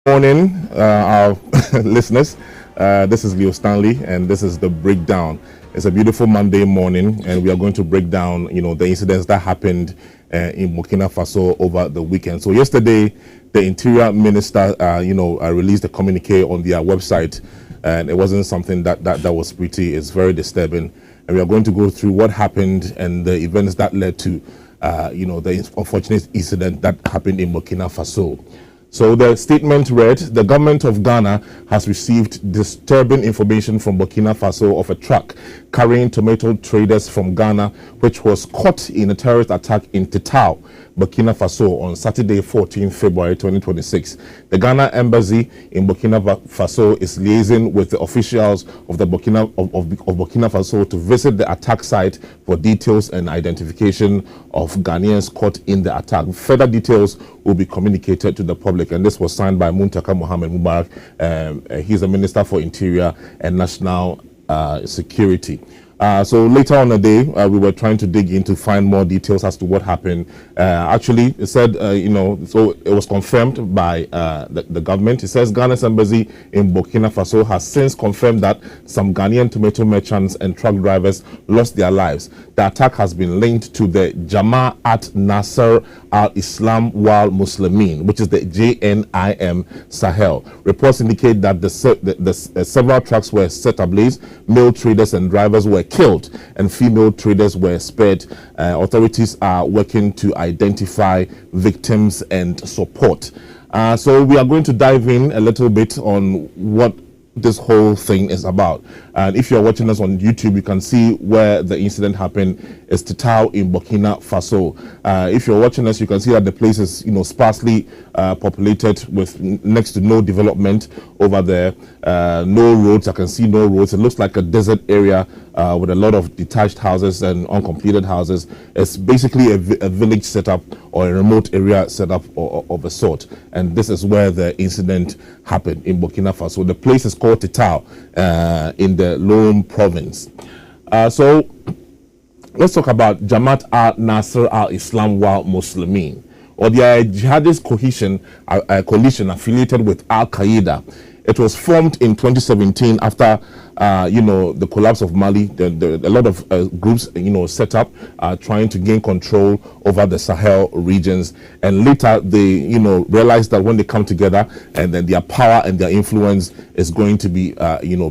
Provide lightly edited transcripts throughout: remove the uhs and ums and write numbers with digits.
Morning, our listeners. This is Leo Stanley, and this is the breakdown. It's a beautiful Monday morning, and we are going to break down, the incidents that happened in Burkina Faso over the weekend. So yesterday, the Interior Minister, released a communique on their website, and it wasn't something that was pretty. It's very disturbing, and we are going to go through what happened and the events that led to, the unfortunate incident that happened in Burkina Faso. So the statement read, the government of Ghana has received disturbing information from Burkina Faso of a truck carrying tomato traders from Ghana, which was caught in a terrorist attack in Tetao, Burkina Faso on Saturday, 14 February 2026. The Ghana embassy in Burkina Faso is liaising with the officials of the Burkina Faso to visit the attack site for details and identification of Ghanaians caught in the attack. Further details will be communicated to the public, and this was signed by Muntaka Mohamed Mubarak. He's the Minister for Interior and National Security. So later on the day, we were trying to dig in to find more details as to what happened. Actually, it said, so it was confirmed by the government. It says Ghana's embassy in Burkina Faso has since confirmed that some Ghanaian tomato merchants and truck drivers lost their lives. The attack has been linked to the Jama'at Nasser al-Islam wal Muslimin, which is the JNIM Sahel. Reports indicate that the several trucks were set ablaze, male traders and drivers were killed, and female traders were spared. Authorities are working to identify victims and support. So we are going to dive in a little bit on what this whole thing is about. And if you're watching us on YouTube, you can see where the incident happened. It's Tetao in Burkina Faso. If you're watching us, you can see that the place is, sparsely populated with next to no development over there. No roads. I can see no roads. It looks like a desert area with a lot of detached houses and uncompleted houses. It's basically a village setup or a remote area setup of a sort. And this is where the incident happened in Burkina Faso. The place is called Tetao in the Lome province. So let's talk about Jamaat al-Nasser al-Islam wal Muslimin, or the jihadist coalition affiliated with Al-Qaeda. It was formed in 2017 after, the collapse of Mali. A lot of groups, set up trying to gain control over the Sahel regions. And later they, realized that when they come together, and then their power and their influence is going to be,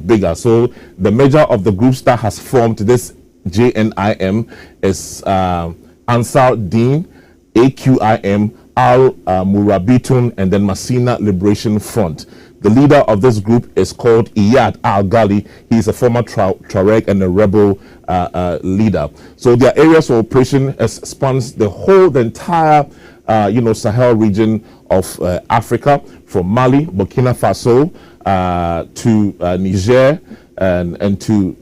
bigger. So the major of the groups that has formed this JNIM is Ansar Deen, AQIM, Al-Murabitun, and then Masina Liberation Front. The leader of this group is called Iyad Al-Ghali. He is a former Tuareg and a rebel leader. So their areas of operation spans the entire, Sahel region of Africa, from Mali, Burkina Faso, to Niger, and to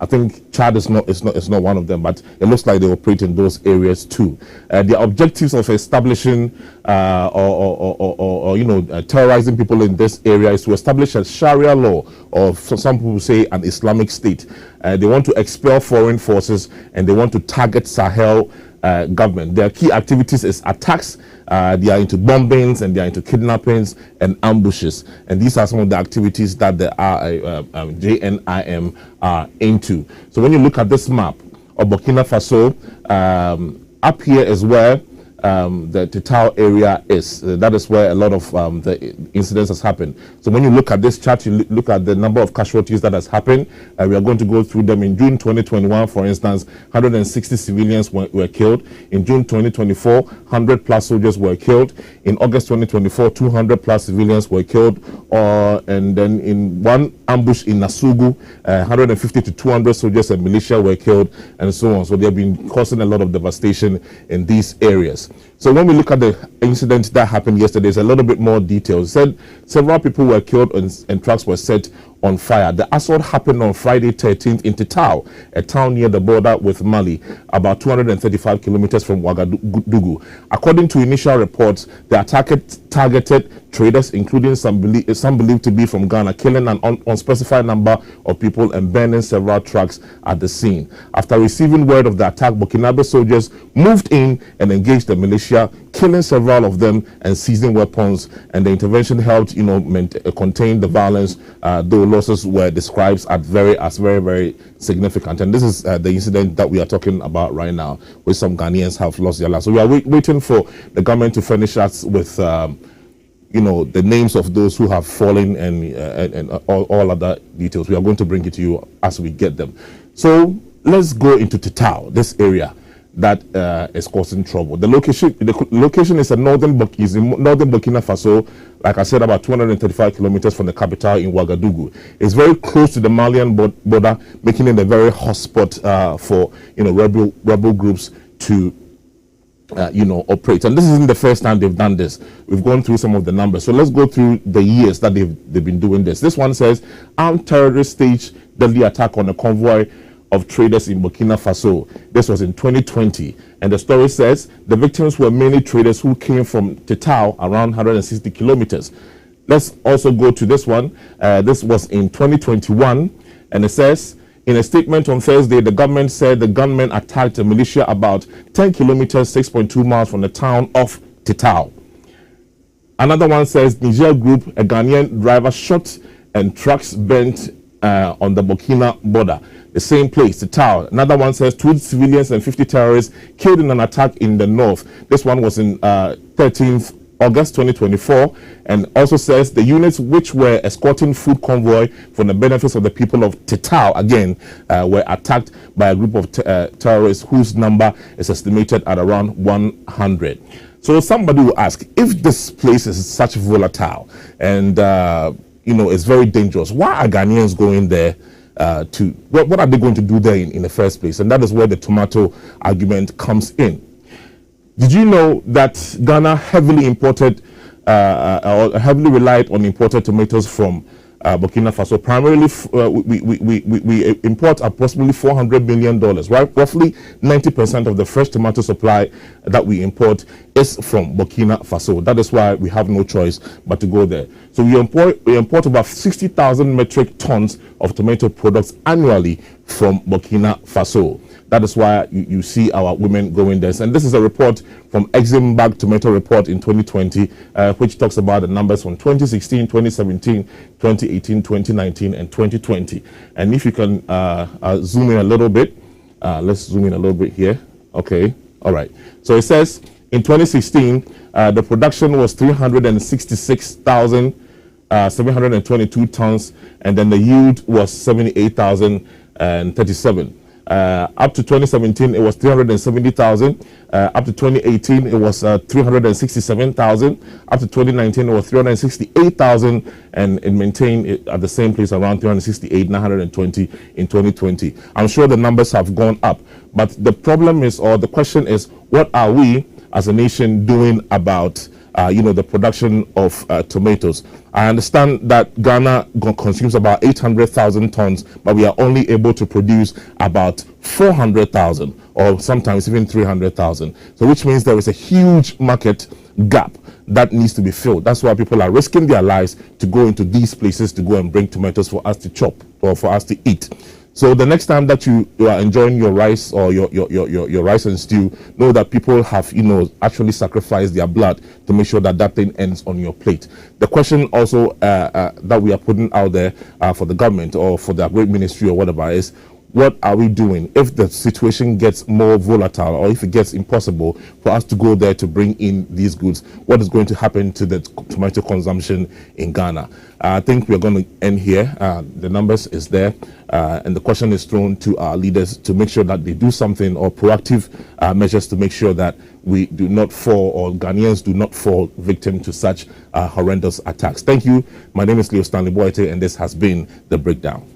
I think Chad is not one of them, but it looks like they operate in those areas too. The objectives of establishing terrorizing people in this area is to establish a Sharia law, or some people say an Islamic state. They want to expel foreign forces, and they want to target Sahel government. Their key activities is attacks. They are into bombings, and they are into kidnappings and ambushes. And these are some of the activities that the JNIM are into. So when you look at this map of Burkina Faso, up here is where the Tetao area is. That is where a lot of the incidents has happened. So when you look at this chart, you look at the number of casualties that has happened. We are going to go through them. In June 2021, for instance, 160 civilians were killed. In June 2024, 100 plus soldiers were killed. In August 2024, 200 plus civilians were killed. And then in one ambush in Nasugu, 150 to 200 soldiers and militia were killed, and so on. So they have been causing a lot of devastation in these areas. So when we look at the incident that happened yesterday, there's a little bit more details. It said several people were killed and trucks were set on fire. The assault happened on Friday 13th in Tetao, a town near the border with Mali, about 235 kilometers from Ouagadougou. According to initial reports, the attack targeted traders, including some believed to be from Ghana, killing an unspecified number of people and burning several trucks at the scene. After receiving word of the attack, Burkinabe soldiers moved in and engaged the militia militia, killing several of them and seizing weapons. And the intervention helped, contain the violence, though losses were described as very significant. And this is the incident that we are talking about right now, where some Ghanaians have lost their lives. So we are waiting for the government to furnish us with the names of those who have fallen and all other details. We are going to bring it to you as we get them. So let's go into Tetao, this area that is causing trouble. The location is in northern Burkina Faso, like I said, about 235 kilometers from the capital in Ouagadougou. It's very close to the Malian border, making it a very hot spot for rebel groups to operate. And this isn't the first time they've done this. We've gone through some of the numbers. So let's go through the years that they've been doing this. This one says armed terrorists staged deadly attack on a convoy of traders in Burkina Faso. This was in 2020. And the story says the victims were mainly traders who came from Tetao, around 160 kilometers. Let's also go to this one. This was in 2021. And it says, in a statement on Thursday, the government said the gunmen attacked a militia about 10 kilometers, 6.2 miles from the town of Tetao. Another one says Niger group, a Ghanaian driver shot and trucks burnt on the Burkina border. The same place, Tetao. Another one says 2 civilians and 50 terrorists killed in an attack in the north. This one was in 13th August 2024, and also says the units which were escorting food convoy for the benefits of the people of Tetao again were attacked by a group of terrorists whose number is estimated at around 100. So somebody will ask, if this place is such volatile and it's very dangerous, why are Ghanaians going there? What are they going to do there in the first place? And that is where the tomato argument comes in. Did you know that Ghana heavily relied on imported tomatoes from Burkina Faso? Primarily, we import approximately $400 million, right? Roughly 90% of the fresh tomato supply that we import is from Burkina Faso. That is why we have no choice but to go there. So we import about 60,000 metric tons of tomato products annually from Burkina Faso. That is why you see our women going there. And this is a report from Agyen Brefo Tomato Report in 2020, which talks about the numbers from 2016, 2017, 2018, 2019, and 2020. And if you can zoom in a little bit, let's zoom in a little bit here. Okay, all right. So it says in 2016, the production was 366,722 tons, and then the yield was 78,037. Up to 2017, it was 370,000. Up to 2018, it was 367,000. Up to 2019, it was 368,000, and it maintained it at the same place around 368,920 in 2020. I'm sure the numbers have gone up, but the problem is, or the question is, what are we as a nation doing about the production of tomatoes? I understand that Ghana consumes about 800,000 tons, but we are only able to produce about 400,000 or sometimes even 300,000. So which means there is a huge market gap that needs to be filled. That's why people are risking their lives to go into these places to go and bring tomatoes for us to chop or for us to eat. So the next time that you are enjoying your rice or your rice and stew, know that people have actually sacrificed their blood to make sure that that thing ends on your plate. The question also that we are putting out there for the government or for the Agri Ministry or whatever is, what are we doing if the situation gets more volatile or if it gets impossible for us to go there to bring in these goods? What is going to happen to the tomato consumption in Ghana? I think we're going to end here. The numbers is there, and the question is thrown to our leaders to make sure that they do something, or proactive measures to make sure that we do not fall, or Ghanaians do not fall victim to such horrendous attacks. Thank you. My name is Leo Stanley Boite, and this has been The Breakdown.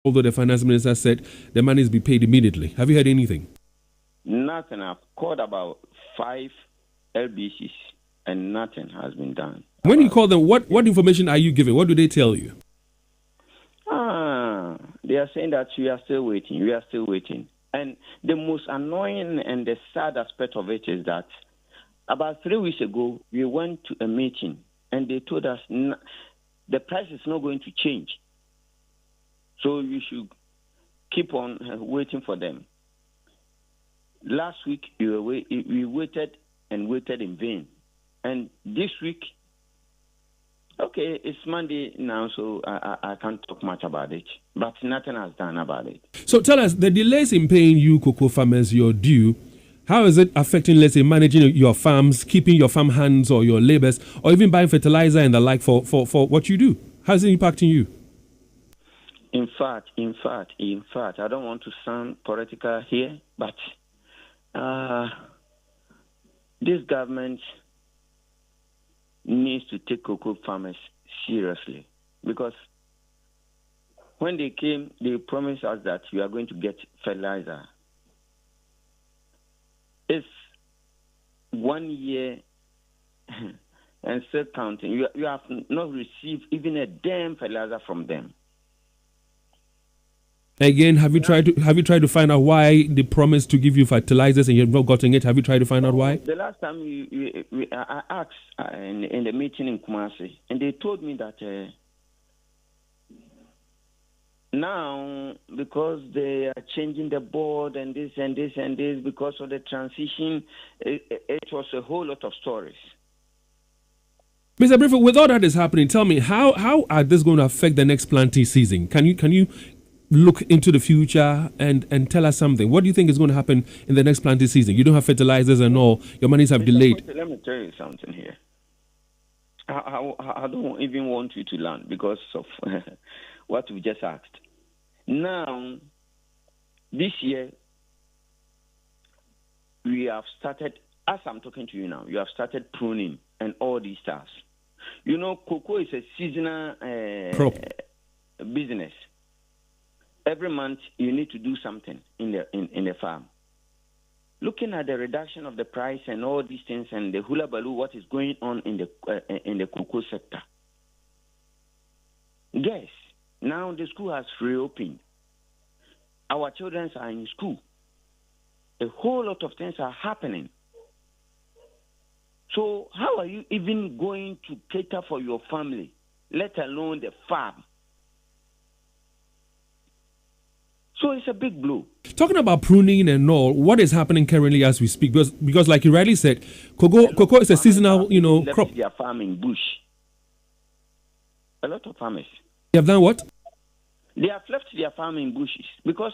Although the finance minister said the money is be paid immediately. Have you heard anything? Nothing. I've called about 5 LBCs and nothing has been done. When you call them, what information are you giving? What do they tell you? They are saying that we are still waiting. And the most annoying and the sad aspect of it is that about 3 weeks ago, we went to a meeting and they told us the price is not going to change. So you should keep on waiting for them. Last week, we waited and waited in vain. And this week, okay, it's Monday now, so I can't talk much about it. But nothing has done about it. So tell us, the delays in paying you cocoa farmers your due, how is it affecting, let's say, managing your farms, keeping your farm hands or your laborers, or even buying fertilizer and the like for what you do? How is it impacting you? In fact, I don't want to sound political here, but this government needs to take cocoa farmers seriously, because when they came, they promised us that we are going to get fertilizer. It's 1 year and still counting. You have not received even a damn fertilizer from them. Again, have you tried to find out why they promised to give you fertilizers and you've not gotten it? Have you tried to find out why? The last time I asked in the meeting in Kumasi, and they told me that now, because they are changing the board and this, because of the transition, it was a whole lot of stories. Mr. Brefo, with all that is happening, tell me, how are this going to affect the next planting season? Can you look into the future and tell us something? What do you think is going to happen in the next planting season? You don't have fertilizers and all. Your monies have delayed. Let me tell you something here. I don't even want you to learn because of what we just asked. Now, this year, we have started, as I'm talking to you now, you have started pruning and all these stuff. You know, cocoa is a seasonal crop business. Every month, you need to do something in the farm. Looking at the reduction of the price and all these things and the hula baloo, what is going on in the cocoa sector. Yes, now the school has reopened. Our children are in school. A whole lot of things are happening. So how are you even going to cater for your family, let alone the farm? So it's a big blow. Talking about pruning and all, what is happening currently as we speak? Because like you rightly said, cocoa is a seasonal, crop. They are farming bush. A lot of farmers. They have done what? They have left their farming bushes because